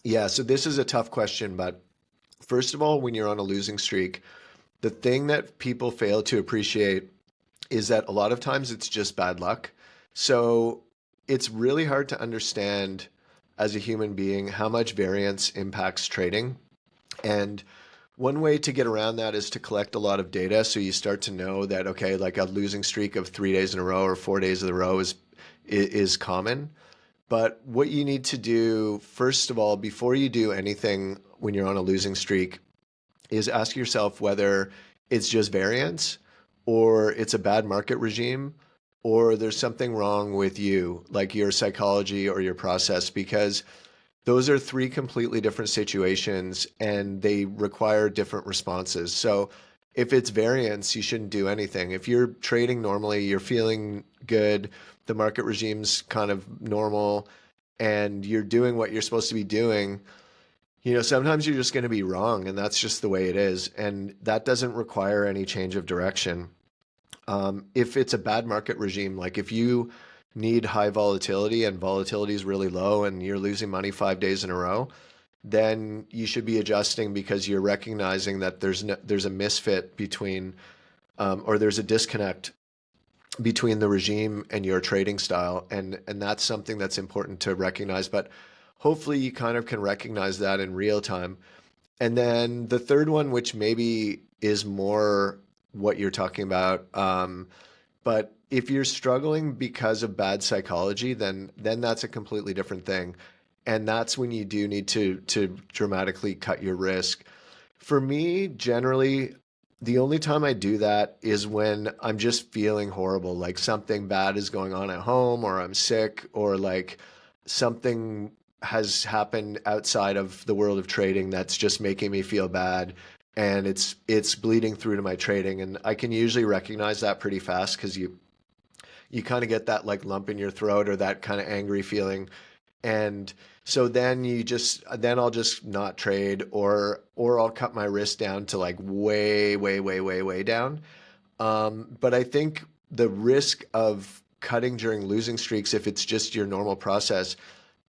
Yeah, so this is a tough question, but first of all, when you're on a losing streak, the thing that people fail to appreciate is that a lot of times it's just bad luck. So it's really hard to understand as a human being how much variance impacts trading. And one way to get around that is to collect a lot of data. So you start to know that, okay, like a losing streak of 3 days in a row or 4 days in a row is common. But what you need to do, first of all, before you do anything when you're on a losing streak, is ask yourself whether it's just variance or it's a bad market regime or there's something wrong with you, like your psychology or your process, because those are three completely different situations and they require different responses. So if it's variance, you shouldn't do anything. If you're trading normally, you're feeling good, the market regime's kind of normal, and you're doing what you're supposed to be doing, sometimes you're just going to be wrong, and that's just the way it is. And that doesn't require any change of direction. If it's a bad market regime, like if you need high volatility and volatility is really low and you're losing money 5 days in a row, then you should be adjusting because you're recognizing that there's a misfit between or there's a disconnect between the regime and your trading style, and that's something that's important to recognize. But hopefully you kind of can recognize that in real time. And then the third one, which maybe is more what you're talking about, but if you're struggling because of bad psychology, then that's a completely different thing. And that's when you do need to dramatically cut your risk. For me, generally, the only time I do that is when I'm just feeling horrible, like something bad is going on at home, or I'm sick, or like something has happened outside of the world of trading that's just making me feel bad, and it's bleeding through to my trading. And I can usually recognize that pretty fast because you kind of get that like lump in your throat or that kind of angry feeling. And so then I'll just not trade, or I'll cut my risk down to like way, way, way, way, way down. But I think the risk of cutting during losing streaks, if it's just your normal process,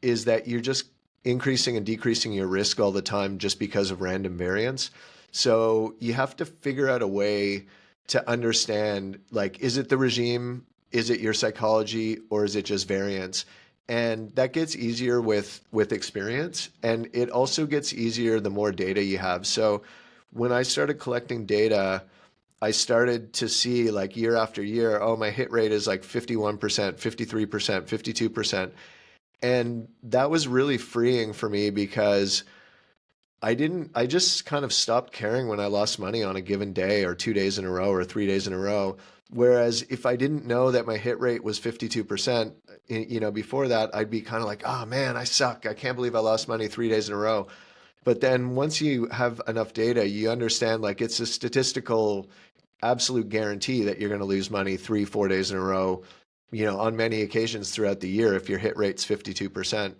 is that you're just increasing and decreasing your risk all the time just because of random variance. So you have to figure out a way to understand, like, is it the regime? Is it your psychology, or is it just variance? And that gets easier with experience, and it also gets easier the more data you have. So when I started collecting data, I started to see like year after year, oh, my hit rate is like 51%, 53%, 52%. And that was really freeing for me because I just kind of stopped caring when I lost money on a given day or 2 days in a row or 3 days in a row. Whereas if I didn't know that my hit rate was 52%, before that, I'd be kind of like, oh man, I suck. I can't believe I lost money 3 days in a row. But then once you have enough data, you understand like it's a statistical absolute guarantee that you're going to lose money 3, 4 days in a row, on many occasions throughout the year if your hit rate's 52%.